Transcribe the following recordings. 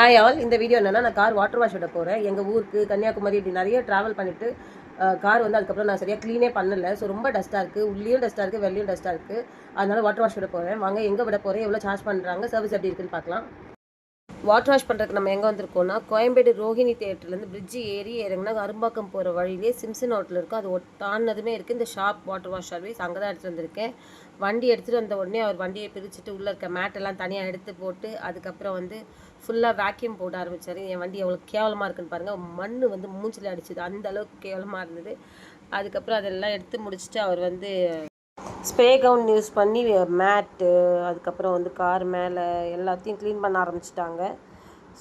Hi all. இந்த video என்னன்னா, நான் கார் வாட்டர் வாஷ் விட போகிறேன். எங்கள் ஊருக்கு கன்னியாகுமரி இப்படி நிறைய ட்ராவல் பண்ணிவிட்டு கார் வந்து அதுக்கப்புறம் நான் சரியாக க்ளீனே பண்ணலை. ஸோ ரொம்ப டஸ்ட்டாக இருக்குது, உள்ளேயும் டஸ்ட்டாக இருக்குது, வெளியும் டஸ்ட்டாக இருக்குது. அதனால வாட்டர் வாஷ் விட போகிறேன். வாங்க எங்கே விட போகிறேன், எவ்வளோ சார்ஜ் பண்ணுறாங்க, சர்வீஸ் எப்படி இருக்குன்னு பார்க்கலாம். வாட்டர் வாஷ் பண்ணுறதுக்கு நம்ம எங்கே வந்திருக்கோம்னா, கோயம்பேடு ரோஹிணி தியேட்டர்லேருந்து பிரிட்ஜு ஏறி இறங்கினா அரும்பாக்கம் போகிற வழியிலே சிம்சன் ஹோட்டல் இருக்கும். அது தாண்டினதுமே இருக்குது இந்த ஷாப் வாட்டர் வாஷ் சர்வீஸ். அங்கே தான் எடுத்துகிட்டு வந்திருக்கேன். வண்டி எடுத்துகிட்டு வந்த உடனே அவர் வண்டியை பிரிச்சுட்டு உள்ளே இருக்க மேட்டெல்லாம் தனியாக எடுத்து போட்டு அதுக்கப்புறம் வந்து ஃபுல்லாக வேக்யூம் போட ஆரம்பித்தார். என் வண்டி எவ்வளோ கேவலமாக இருக்குன்னு பாருங்கள். மண் வந்து மூஞ்சில் அடிச்சுது, அந்த அளவுக்கு கேவலமாக இருந்தது. அதுக்கப்புறம் அதெல்லாம் எடுத்து முடிச்சுட்டு அவர் வந்து ஸ்ப்ரே கவுன் யூஸ் பண்ணி மேட்டு, அதுக்கப்புறம் வந்து கார் மேலே எல்லாத்தையும் க்ளீன் பண்ண ஆரம்பிச்சிட்டாங்க.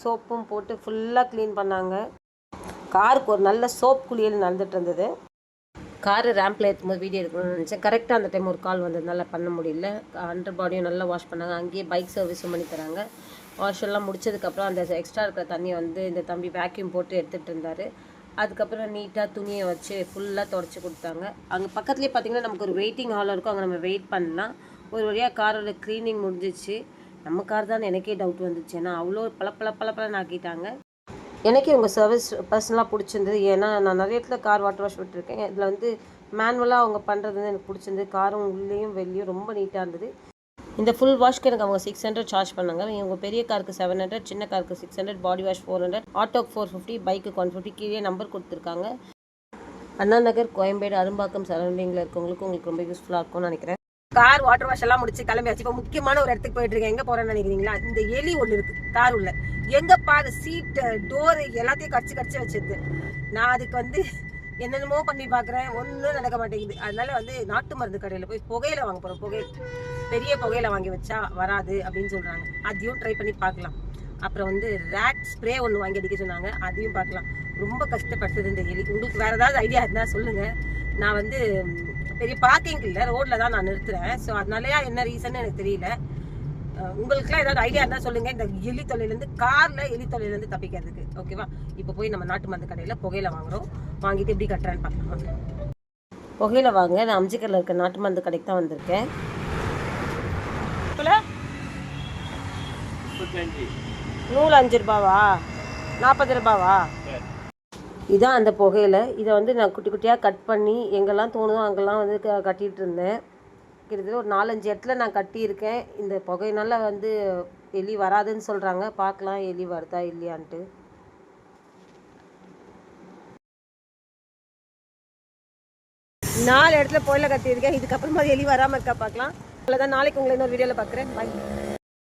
சோப்பும் போட்டு ஃபுல்லாக க்ளீன் பண்ணாங்க. காருக்கு ஒரு நல்ல சோப் குளியல் நடந்துகிட்டு இருந்தது. காரு ரேம்பில் ஏற்றும்போது வீடியோ எடுக்கணும்னு நினச்சேன். கரெக்டாக அந்த டைம் ஒரு கால் வந்ததுனால பண்ண முடியல. அண்டர் பாடியும் நல்லா வாஷ் பண்ணாங்க. அங்கேயே பைக் சர்வீஸும் பண்ணி தராங்க. வாஷ் எல்லாம் முடிச்சதுக்கப்புறம் அந்த எக்ஸ்ட்ரா இருக்கிற தண்ணியை வந்து இந்த தம்பி வேக்யூம் போட்டு எடுத்துகிட்டு இருந்தார். அதுக்கப்புறம் நீட்டாக துணியை வச்சு ஃபுல்லாக தொடச்சி கொடுத்தாங்க. அங்கே பக்கத்துலேயே பார்த்திங்கன்னா நமக்கு ஒரு வெயிட்டிங் ஹால் இருக்கும். அங்கே நம்ம வெயிட் பண்ணலாம். ஒரு வழியாக காரோட க்ளீனிங் முடிஞ்சிச்சு. நம்ம கார் தான் எனக்கே டவுட் வந்துச்சு. ஏன்னா அவ்வளோ பளபளன்னு ஆக்கிட்டாங்க. எனக்கே உங்கள் சர்வீஸ் பர்சனலாக பிடிச்சிருந்தது. ஏன்னா நான் நிறைய இடத்துல கார் வாட்டர் வாஷ் விட்டுருக்கேன். இதில் வந்து மேனுவலாக அவங்க பண்ணுறது வந்து எனக்கு பிடிச்சிருந்தது. காரும் உள்ளேயும் வெளியும் ரொம்ப நீட்டாக இருந்தது. இந்த ஃபுல் வாஷ்க்கு எனக்கு அவங்க 600 சார்ஜ் பண்ணாங்க. இவங்க பெரிய காருக்கு 700, சின்ன காருக்கு 600, பாடி வாஷ் 400, ஆட்டோக்கு 450, பைக்குக்கு 150. கீழே நம்பர் கொடுத்துருக்காங்க. அண்ணா நகர், கோயம்பேடு, அரும்பாக்கம் சரௌண்டிங்கில் இருக்கவங்களுக்கு உங்களுக்கு ரொம்ப யூஸ்ஃபுல்லாக இருக்கும்னு நினைக்கிறேன். கார் வாட்டர் வாஷ் எல்லாம் முடிச்சு கிளம்பியாச்சு. இப்போ முக்கியமான ஒரு இடத்துக்கு போயிட்டு இருக்கேன். எங்கே போகிறேன்னு நினைக்கிறீங்களா? இந்த எலி ஒன்று இருக்குது கார் உள்ள. எங்கே பாரு சீட்டு, டோரு எல்லாத்தையும் கடிச்சு வச்சிருது. நான் அதுக்கு வந்து என்னென்னமோ பண்ணி பார்க்குறேன், ஒன்றும் நடக்க மாட்டேங்குது. அதனால வந்து நாட்டு மருந்து கடையில் போய் புகையில வாங்க போகிறோம். பெரிய புகையில வாங்கி வச்சா வராது அப்படின்னு சொல்கிறாங்க. அதையும் ட்ரை பண்ணி பார்க்கலாம். அப்புறம் வந்து ரேட் ஸ்ப்ரே ஒன்று வாங்கி அடிக்க சொன்னாங்க, அதையும் பார்க்கலாம். ரொம்ப கஷ்டப்பட்டது இந்த எலி. உங்களுக்கு வேறு ஏதாவது ஐடியா இருந்தால் சொல்லுங்கள். நான் வந்து பெரிய பார்க்கிங் இல்லை, ரோட்டில் தான் நான் நிறுத்துகிறேன். ஸோ அதனாலயா என்ன ரீசன் எனக்கு தெரியல. உங்களுக்குலாம் ஏதாவது ஐடியா இருந்தால் சொல்லுங்கள். இந்த எலி தொல்லையிலேருந்து, காரில் எலி தொல்லையிலேருந்து தப்பிக்கிறதுக்கு. ஓகேவா? இப்போ போய் நம்ம நாட்டு மருந்து கடையில் புகையில வாங்குகிறோம். வாங்கிட்டு எப்படி கட்டுறேன்னு பார்க்கலாம். புகையில வாங்க நான் அம்ஜிக்கரில் இருக்க நாட்டு மருந்து கடைக்கு தான் வந்திருக்கேன். நூல் 5 ரூபாவா, 40 ரூபாவா? இதுதான் அந்த புகையில. இதை வந்து நான் குட்டி குட்டியாக கட் பண்ணி எங்கெல்லாம் தோணுதோ அங்கெல்லாம் வந்து கட்டிகிட்டு இருந்தேன். கிட்டத்தட்ட ஒரு 4-5 இடத்துல நான் கட்டியிருக்கேன். இந்த புகையினால வந்து எலி வராதுன்னு சொல்கிறாங்க. பார்க்கலாம் எலி வருதா இல்லையான்ட்டு. நாலு இடத்துல புகையில கட்டியிருக்கேன். இதுக்கப்புறமா எலி வராமல் இருக்கா பார்க்கலாம். அவ்வளோதான். நாளைக்கு உங்களை இன்னொரு வீடியோவில் பார்க்குறேன். பாய்.